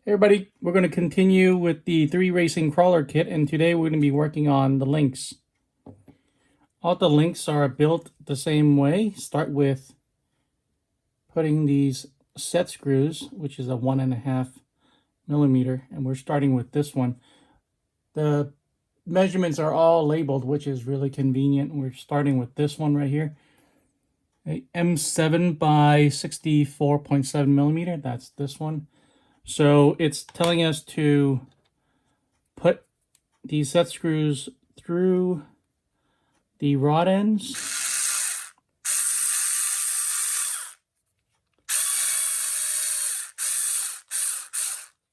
Hey everybody, we're going to continue with the 3Racing crawler kit, and today we're going to be working on the links. All the links are built the same way. Start with putting these set screws, which is a 1.5 millimeter, and we're starting with this one. The measurements are all labeled, which is really convenient. We're starting with this one right here, a M7 by 64.7 millimeter. That's this one. So it's telling us to put these set screws through the rod ends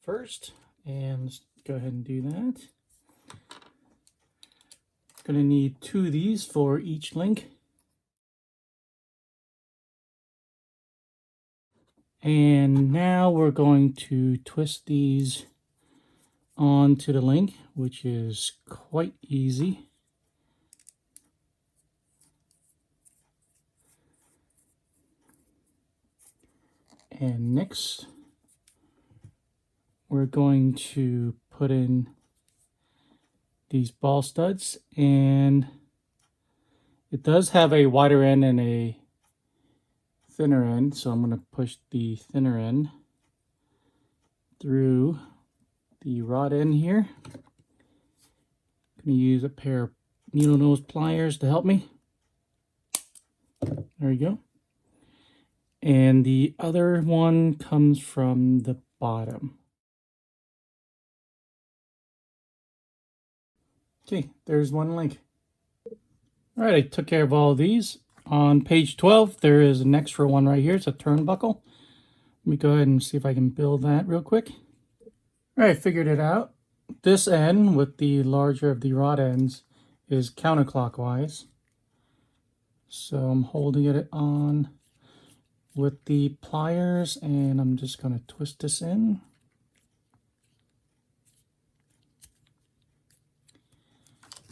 first, and let's go ahead and do that. Going to need 2 of these for each link. And now we're going to twist these onto the link, which is quite easy. And next, we're going to put in these ball studs, and it does have a wider end and a thinner end, so I'm going to push the thinner end through the rod end here. I'm going to use a pair of needle nose pliers to help me. There we go. And the other one comes from the bottom. Okay, there's one link. All right, I took care of all of these. On page 12, there is an extra one right here. It's a turnbuckle. Let me go ahead and see if I can build that real quick. All right, figured it out. This end, with the larger of the rod ends, is counterclockwise. So I'm holding it on with the pliers, and I'm just going to twist this in.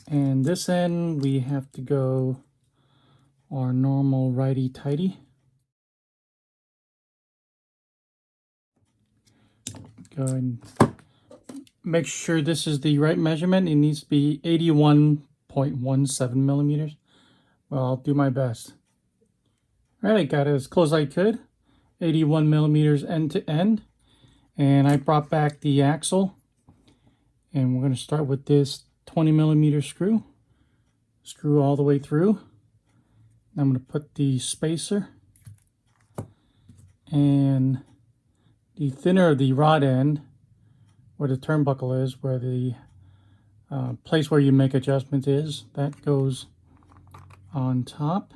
And this end, we have to go our normal righty-tighty. Go ahead and make sure this is the right measurement. It needs to be 81.17 millimeters. Well, I'll do my best. All right, I got it as close as I could. 81 millimeters end to end. And I brought back the axle. And we're going to start with this 20 millimeter screw. Screw all the way through. I'm going to put the spacer and the thinner of the rod end, where the turnbuckle is, where the place where you make adjustments is, that goes on top.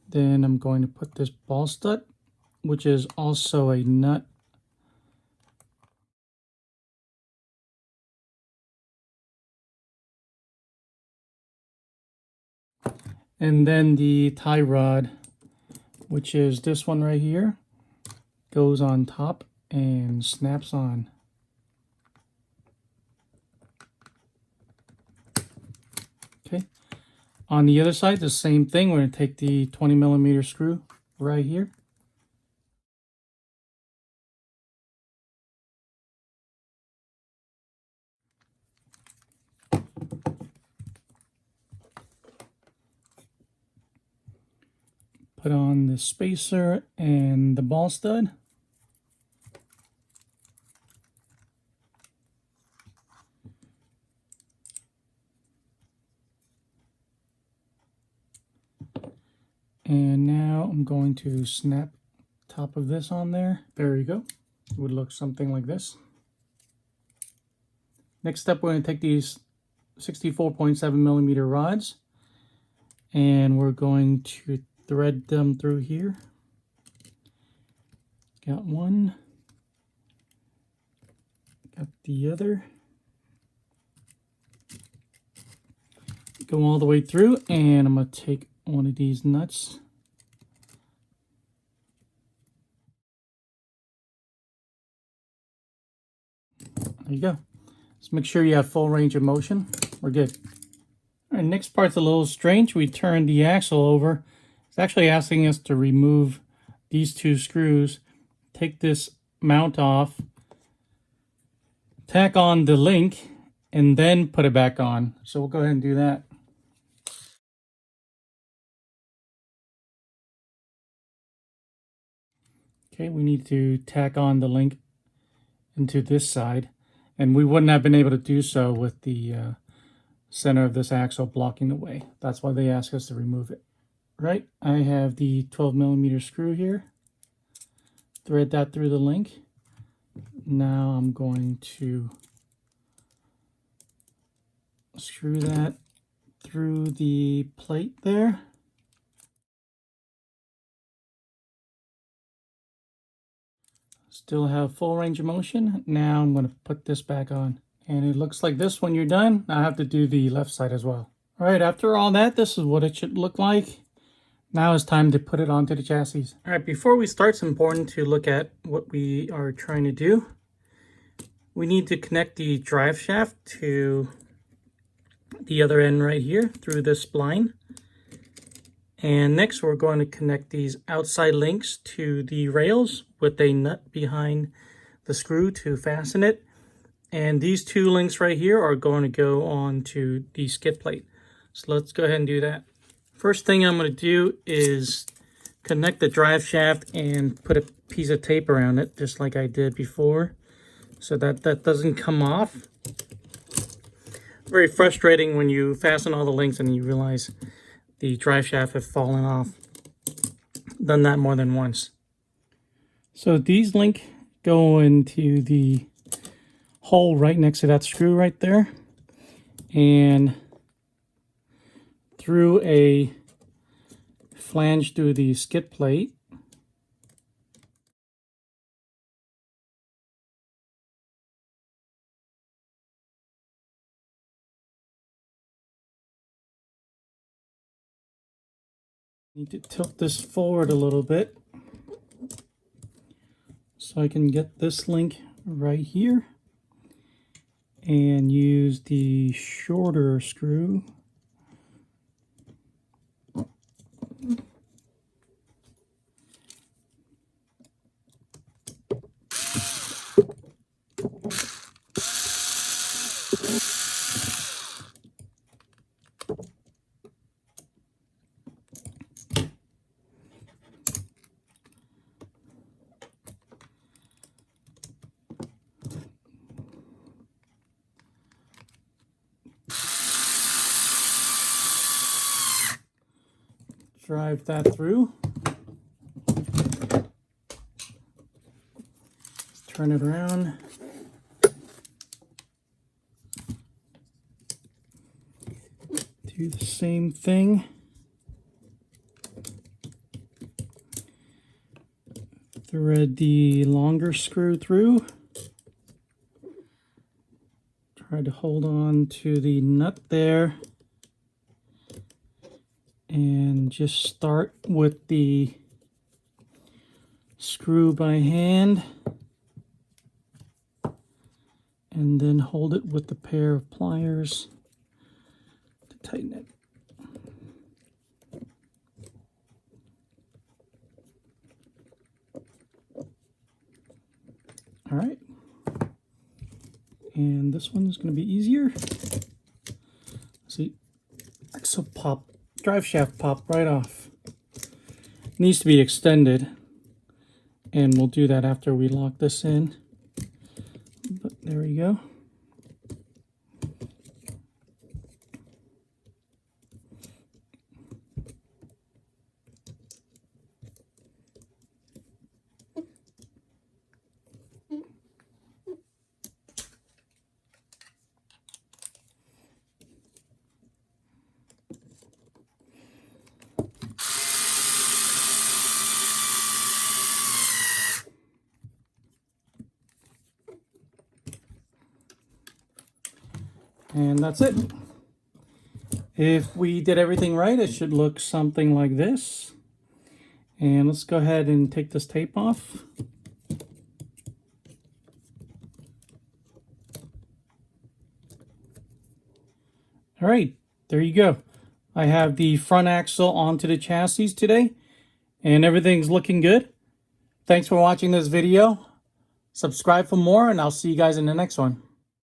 Then I'm going to put this ball stud, which is also a nut. And then the tie rod, which is this one right here, goes on top and snaps on. Okay. On the other side, the same thing. We're going to take the 20 millimeter screw right here. Put on the spacer and the ball stud. And now I'm going to snap top of this on there. There you go. It would look something like this. Next step, we're going to take these 64.7 millimeter rods, and we're going to thread them through here. Got one. Got the other. Go all the way through, and I'm going to take one of these nuts. There you go. Just make sure you have full range of motion. We're good. All right, next part's a little strange. We turn the axle over. It's actually asking us to remove these 2 screws. Take this mount off, tack on the link and then put it back on. So we'll go ahead and do that. Okay, we need to tack on the link into this side, and we wouldn't have been able to do so with the center of this axle blocking the way. That's why they ask us to remove it. Right, I have the 12mm screw here. Thread that through the link. Now I'm going to screw that through the plate there. Still have full range of motion. Now I'm going to put this back on. And it looks like this when you're done. I have to do the left side as well. All right, after all that, this is what it should look like. Now it's time to put it onto the chassis. All right, before we start, it's important to look at what we are trying to do. We need to connect the drive shaft to the other end right here through this spline. And next we're going to connect these outside links to the rails with a nut behind the screw to fasten it. And these two links right here are going to go on to the skid plate. So let's go ahead and do that. First thing I'm going to do is connect the drive shaft and put a piece of tape around it, just like I did before, so that that doesn't come off. Very frustrating when you fasten all the links and you realize the drive shaft has fallen off. Done that more than once. So these links go into the hole right next to that screw right there, and through a flange through the skid plate. Need to tilt this forward a little bit so I can get this link right here and use the shorter screw. Drive that through. Turn it around. Do the same thing. Thread the longer screw through. Try to hold on to the nut there. And just start with the screw by hand. And then hold it with a pair of pliers to tighten it. All right. And this one is going to be easier. See, axle pop, drive shaft pop right off. Needs to be extended, and we'll do that after we lock this in. But there we go. And that's it. If we did everything right, it should look something like this. And let's go ahead and take this tape off. All right, there you go. I have the front axle onto the chassis today, and everything's looking good. Thanks for watching this video. Subscribe for more, and I'll see you guys in the next one.